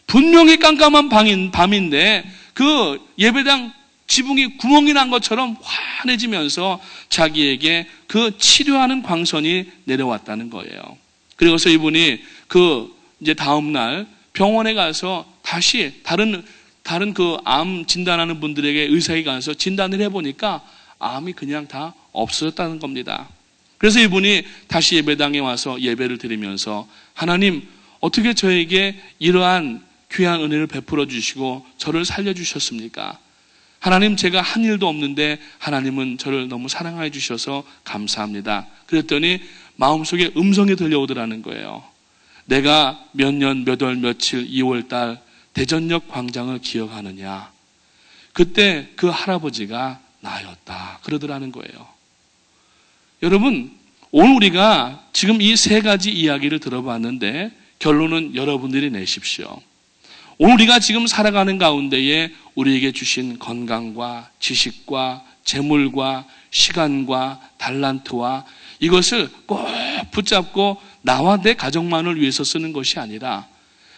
Speaker 3: 분명히 깜깜한 밤인데 그 예배당 지붕이 구멍이 난 것처럼 환해지면서 자기에게 그 치료하는 광선이 내려왔다는 거예요. 그래서 이분이 이제 다음날 병원에 가서 다시 다른 그 암 진단하는 분들에게 의사에 가서 진단을 해보니까 암이 그냥 다 없어졌다는 겁니다. 그래서 이분이 다시 예배당에 와서 예배를 드리면서 하나님 어떻게 저에게 이러한 귀한 은혜를 베풀어 주시고 저를 살려주셨습니까? 하나님 제가 한 일도 없는데 하나님은 저를 너무 사랑해 주셔서 감사합니다. 그랬더니 마음속에 음성이 들려오더라는 거예요. 내가 몇 년, 몇 월, 며칠, 2월달 대전역 광장을 기억하느냐? 그때 그 할아버지가 나였다. 그러더라는 거예요. 여러분, 오늘 우리가 지금 이 세 가지 이야기를 들어봤는데 결론은 여러분들이 내십시오. 오늘 우리가 지금 살아가는 가운데에 우리에게 주신 건강과 지식과 재물과 시간과 달란트와 이것을 꼭 붙잡고 나와 내 가정만을 위해서 쓰는 것이 아니라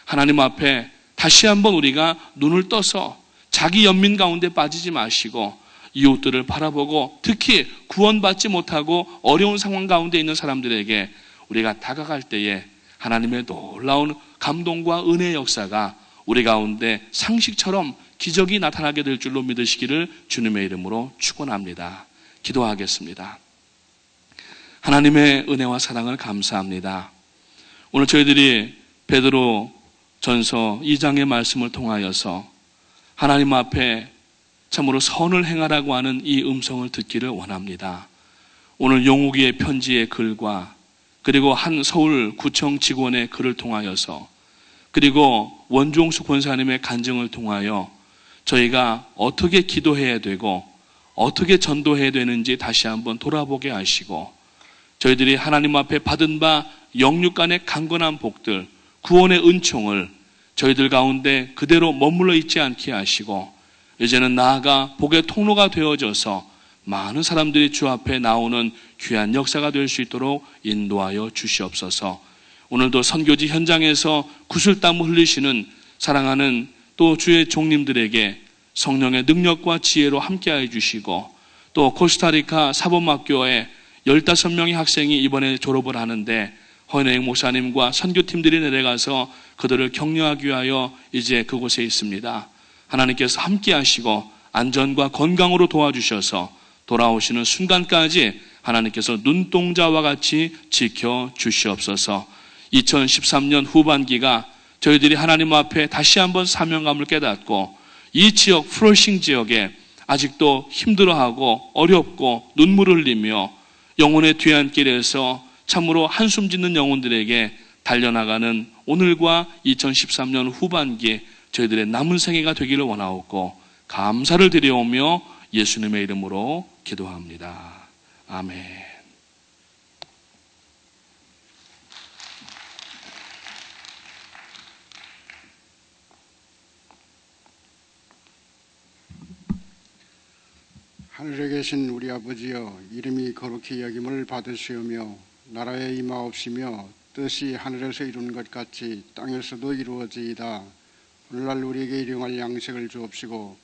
Speaker 3: 하나님 앞에 다시 한번 우리가 눈을 떠서 자기 연민 가운데 빠지지 마시고 이웃들을 바라보고 특히 구원받지 못하고 어려운 상황 가운데 있는 사람들에게 우리가 다가갈 때에 하나님의 놀라운 감동과 은혜의 역사가 우리 가운데 상식처럼 기적이 나타나게 될 줄로 믿으시기를 주님의 이름으로 축원합니다. 기도하겠습니다. 하나님의 은혜와 사랑을 감사합니다. 오늘 저희들이 베드로 전서 2장의 말씀을 통하여서 하나님 앞에 참으로 선을 행하라고 하는 이 음성을 듣기를 원합니다. 오늘 용욱이의 편지의 글과 그리고 한 서울구청 직원의 글을 통하여서 그리고 원종수 권사님의 간증을 통하여 저희가 어떻게 기도해야 되고 어떻게 전도해야 되는지 다시 한번 돌아보게 하시고 저희들이 하나님 앞에 받은 바 영육간의 강건한 복들, 구원의 은총을 저희들 가운데 그대로 머물러 있지 않게 하시고 이제는 나아가 복의 통로가 되어져서 많은 사람들이 주 앞에 나오는 귀한 역사가 될 수 있도록 인도하여 주시옵소서. 오늘도 선교지 현장에서 구슬땀 흘리시는 사랑하는 또 주의 종님들에게 성령의 능력과 지혜로 함께해 주시고 또 코스타리카 사범학교에 15명의 학생이 이번에 졸업을 하는데 허인행 목사님과 선교팀들이 내려가서 그들을 격려하기 위하여 이제 그곳에 있습니다. 하나님께서 함께 하시고 안전과 건강으로 도와주셔서 돌아오시는 순간까지 하나님께서 눈동자와 같이 지켜주시옵소서. 2013년 후반기가 저희들이 하나님 앞에 다시 한번 사명감을 깨닫고 이 지역 플러싱 지역에 아직도 힘들어하고 어렵고 눈물을 흘리며 영혼의 뒤안길에서 참으로 한숨 짓는 영혼들에게 달려나가는 오늘과 2013년 후반기에 저희들의 남은 생애가 되기를 원하옵고 감사를 드려오며 예수님의 이름으로 기도합니다. 아멘.
Speaker 1: 하늘에 계신 우리 아버지여, 이름이 거룩히 여김을 받으시오며 나라에 임하옵시며 뜻이 하늘에서 이룬 것 같이 땅에서도 이루어지이다. 오늘날 우리에게 일용할 양식을 주옵시고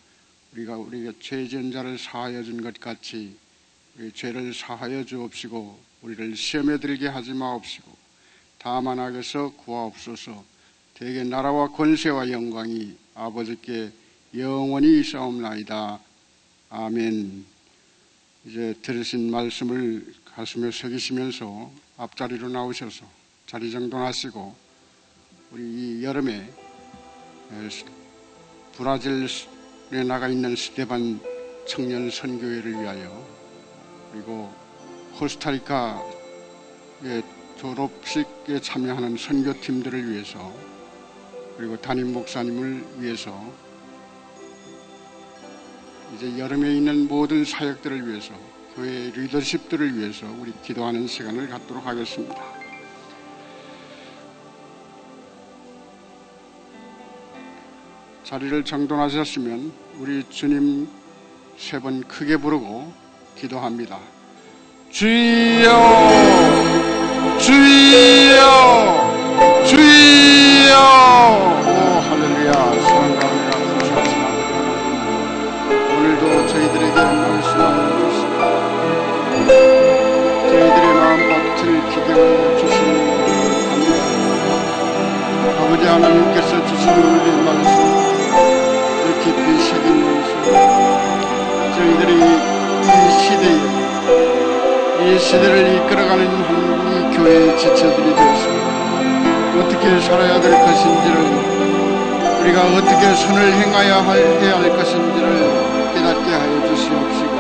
Speaker 1: 우리가 죄 지은 자를 사하여 준 것 같이 우리 죄를 사하여 주옵시고 우리를 시험에 들게 하지 마옵시고 다만 악에서 구하옵소서. 대개 나라와 권세와 영광이 아버지께 영원히 있사옵나이다. 아멘. 이제 들으신 말씀을 가슴에 새기시면서 앞자리로 나오셔서 자리 정돈하시고 우리 이 여름에 브라질에 나가 있는 스테반 청년 선교회를 위하여 그리고 코스타리카의 졸업식에 참여하는 선교팀들을 위해서 그리고 담임 목사님을 위해서 이제 여름에 있는 모든 사역들을 위해서 교회 리더십들을 위해서 우리 기도하는 시간을 갖도록 하겠습니다. 자리를 정돈하셨으면 우리 주님 3번 크게 부르고 기도합니다. 주여 주여 주여. 오 할렐루야. 사랑합니다. 감사합니다. 오늘도 저희들에게 말씀하여 주시고 저희들의 마음밭을 기경하여 주시니 감사합니다. 아버지 하나님께서 주신 우리의 말씀 깊이 새기면서 저희들이 이 시대를 이끌어가는 이 교회의 지체들이 되었습니다. 어떻게 살아야 될 것인지를 우리가 어떻게 선을 행해야 할 것인지를 깨닫게 하여 주시옵시고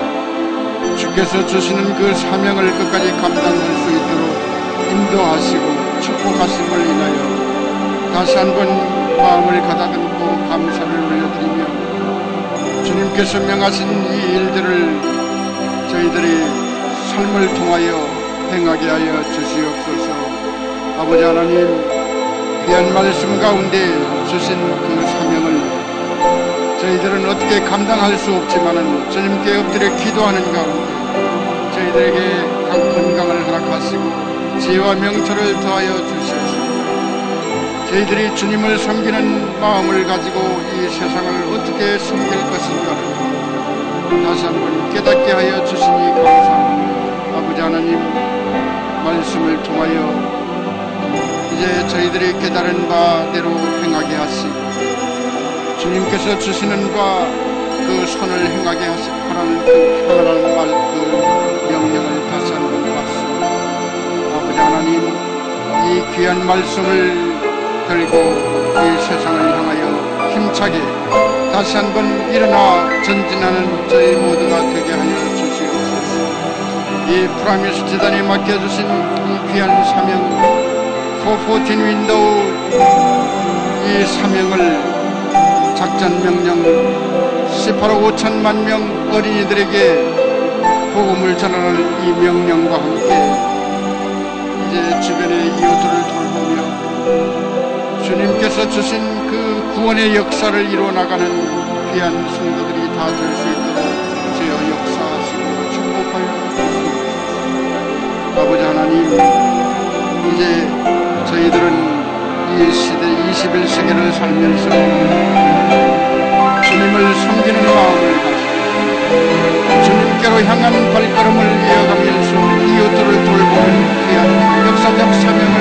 Speaker 1: 주께서 주시는 그 사명을 끝까지 감당할 수 있도록 인도하시고 축복하심을 인하여 다시 한번 마음을 가다듬고 감사를 올려드리며 주님께서 명하신 이 일들을 저희들이 삶을 통하여 행하게 하여 주시옵소서. 아버지 하나님, 귀한 말씀 가운데 주신 그 사명을 저희들은 어떻게 감당할 수 없지만은 주님께 엎드려 기도하는 가운데 저희들에게 건강을 허락하시고 지혜와 명철을 더하여 주시옵소서. 저희들이 주님을 섬기는 마음을 가지고 이 세상을 어떻게 섬길 것인가를 다시 한번 깨닫게 하여 주시니 감사합니다. 아버지 하나님, 말씀을 통하여 이제 저희들이 깨달은 바대로 행하게 하시고 주 주님께서 주시는 바 그 선을 행하게 하라는 그 편안한 말, 그 명령을 다시 한번 받습니다. 아버지 하나님, 이 귀한 말씀을 들고 이 세상을 향하여 힘차게 다시 한번 일어나 전진하는 저희 모두가 되게 하여 주시옵소서. 이 프라미스 재단에 맡겨주신 이 귀한 사명, 414 윈도우, 이 사명을 작전 명령 18억 5천만 명 어린이들에게 복음을 전하는 이 명령과 함께 이제 주변의 이웃들을 돌보며 주님께서 주신 그 구원의 역사를 이루어나가는 귀한 성도들이 다 될 수 있도록 주여 역사하시고 축복하여 주시옵소서. 아버지 하나님, 이제 저희들은 이 시대 21세기를 살면서 주님을 섬기는 마음을 가지고 주님께로 향한 발걸음을 이어가면서 이웃들을 돌보는 귀한 역사적 사명을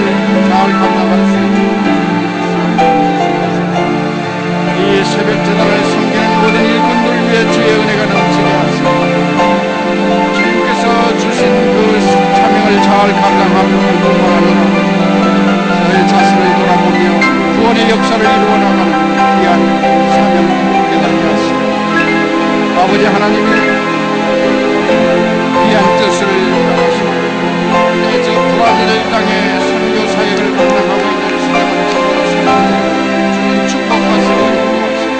Speaker 1: 잘 감당할 수 있도록 이 새벽 제단을 섬기는 모든 일꾼들 위해 주의 은혜가 넘치게 하시고 주님께서 주신 그 사명을 잘 감당하는 뿐만 아니라 저의 자신을 돌아보며 구원의 역사를 이루어나가는 귀한 사명을 깨닫게 하시고 아버지 하나님의 귀한 뜻을 따라서 저 브라질 땅에 선교 사역을 감당하고 있는 수많은 주님 축복하시고 인도하시고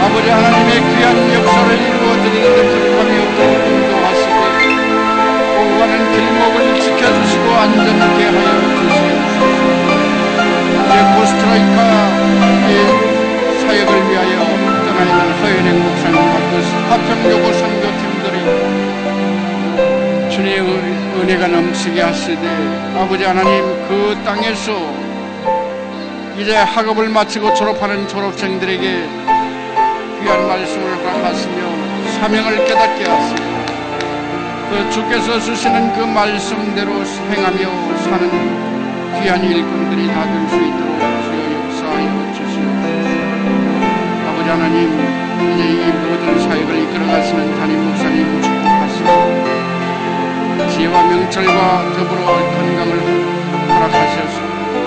Speaker 1: 아버지 하나님의 귀한 역사를 이루어드리는데 부족함이 없도록 인도하시고 오고 가는 길목을 지켜주시고 안전하게 하여 주시옵소서. 이제 코스타리카의 사역을 위하여 떠나 있는 허연행 목사님과 그 화평교구 선교팀들이 주님의 은혜가 넘치게 하시되 아버지 하나님, 그 땅에서 이제 학업을 마치고 졸업하는 졸업생들에게 귀한 말씀을 허락하시며 사명을 깨닫게 하시고 그 주께서 주시는 그 말씀대로 행하며 사는 귀한 일꾼들이 다 될 수 있도록 주여 역사하여 주시옵소서. 아버지 하나님, 이제 이 모든 사역을 이끌어가시는 담임 목사님 축복하시고 지혜와 명철과 더불어 건강을 허락하셔서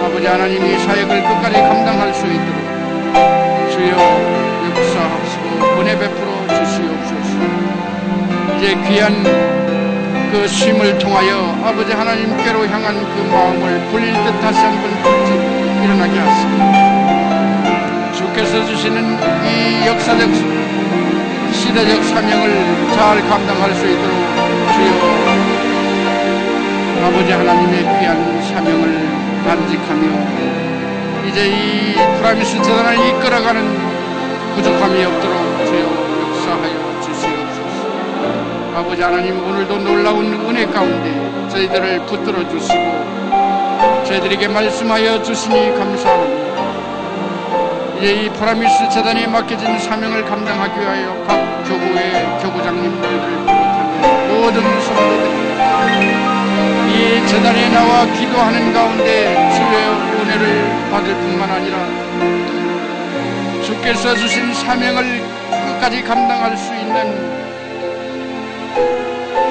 Speaker 1: 아버지 하나님, 이 사역을 끝까지 감당할 수 있도록 주여 역사하시고 은혜 베풀어 주시옵소서. 이제 귀한 그 쉼을 통하여 아버지 하나님께로 향한 그 마음을 불릴 듯 다시 한번 일어나게 하시고 주께서 주시는 이 역사적 시대적 사명을 잘 감당할 수 있도록 주여 아버지 하나님의 귀한 사명을 간직하며 이제 이 프라미스 재단을 이끌어가는 부족함이 없도록 주여 역사하여 주시옵소서. 아버지 하나님, 오늘도 놀라운 은혜 가운데 저희들을 붙들어 주시고 저희들에게 말씀하여 주시니 감사합니다. 이제 이 프라미스 재단에 맡겨진 사명을 감당하기 위하여 각 교구의 교구장님들을 비롯한 모든 성도들이 이 재단에 나와 기도하는 가운데 주의 은혜를 받을 뿐만 아니라 주께서 주신 사명을 끝까지 감당할 수 있는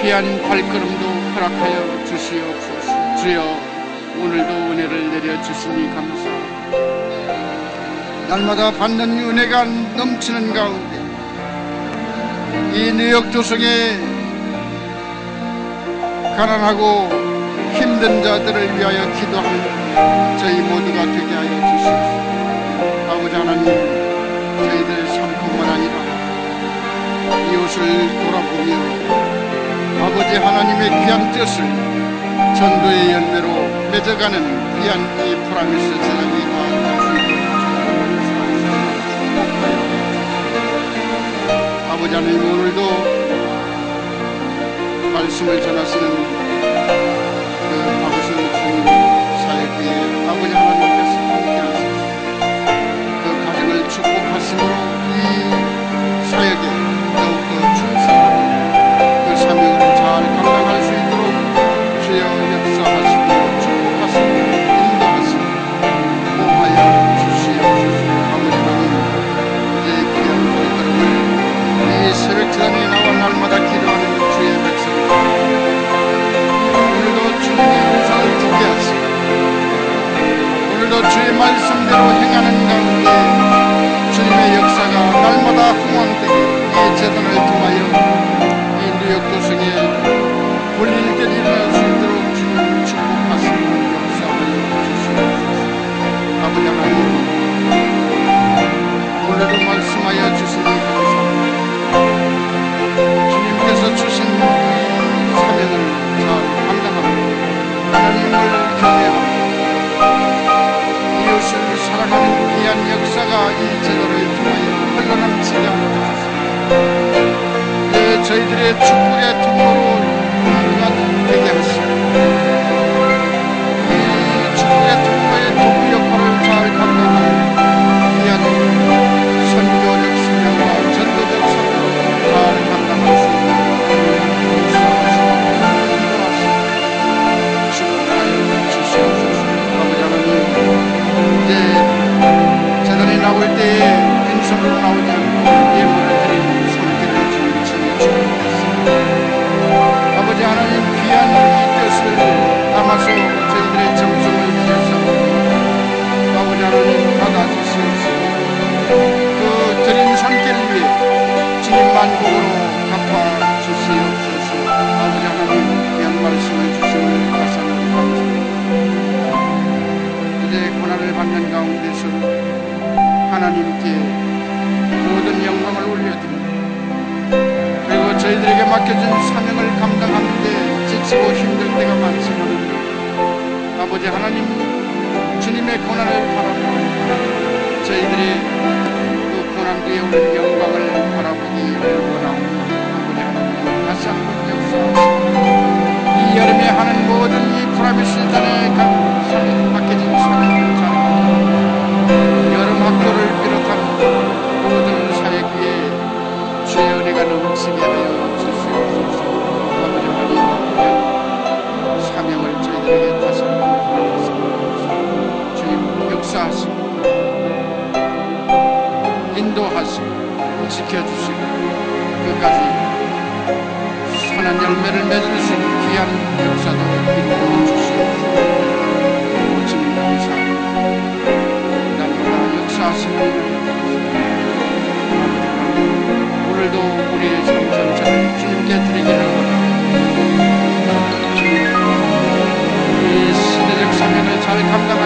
Speaker 1: 귀한 발걸음도 허락하여 주시옵소서. 주여 오늘도 은혜를 내려주시니 감사합니다. 날마다 받는 은혜가 넘치는 가운데 이 뉴욕 도성에 가난하고 힘든 자들을 위하여 기도하는 저희 모두가 되게 하여 주시옵소서. 아버지 하나님, 저희들 삶뿐만 아니라 이웃을 돌아보며 아버지 하나님의 귀한 뜻을 전도의 열매로 맺어가는 귀한 이 프라미스 재단이 다 될 수 있도록 아버지 하나님, 오늘도 말씀을 전하시는 그 아버지 목사님 사역에 아버지 하나님께서 함께 하셔서 그 가정을 축복하심으로 이 사역에 더욱더 충실하고 그 사명을 잘 감당할 수 있도록 주여 역사하시고 축복하시고 인도하시고 보호하여 주시옵소서. 아버지 하나님, 은혜가 이 제도를 통하여 흘러넘치게 하옵소서. 저희들의 축복의 통로로 되게 하시고 이 축복의 통로의 도구 역할을 잘 감당하여 귀한 선교적 사명과 전도적 사명을 잘 감당할 수 있도록 역사하시고 인도하시고 축복하여 주시옵소서. 아버지 하나님, 이제 재단에 나올 때에 빈손으로 나오지 않고 예물을 드리는 손길을 주님 축복했습니다. 아버지 하나님, 귀한 이 뜻을 담아서 저희들의 정성을 기울여서 아버지 하나님 받아주시옵소서. 그 드린 손길 위에 주님만 복으로 갚아주시옵소서. 아버지 하나님, 귀한 말씀을 주심을 다시 한번 감사합니다. 이제 고난을 받는 가운데서 하나님께 모든 영광을 올려드립니다. 그리고 저희들에게 맡겨진 사명을 감당하는데 지치고 힘들 때가 많지만 아버지 하나님, 주님의 고난을 바라보고 저희들이 그 고난 뒤에 오는 영광을 바라보기를 원합니다. 아버지 하나님, 다시 한번 역사하시고 이 여름에 하는 모든 이 프라미스 전에 맡겨진 사명을 잘 여름 학교를 비롯한 모든 사역위에 주의 은혜가 넘치게 하여 주시옵소서. 아버지 하나님, 사명을 저희들에게 다시 한번 부탁드립니다. 주님 역사하시고 인도하시고 지켜주시고 끝까지 선한 열매를 맺을 수 있는 귀한 역사도 이루어 주시옵소서. 주님 감사합니다. 나님과 역사하시는 오늘도 우리의 삶 전체를 주님께 드리기를 원합니다. 주님, 이 시대적 사명을 잘 감당하시고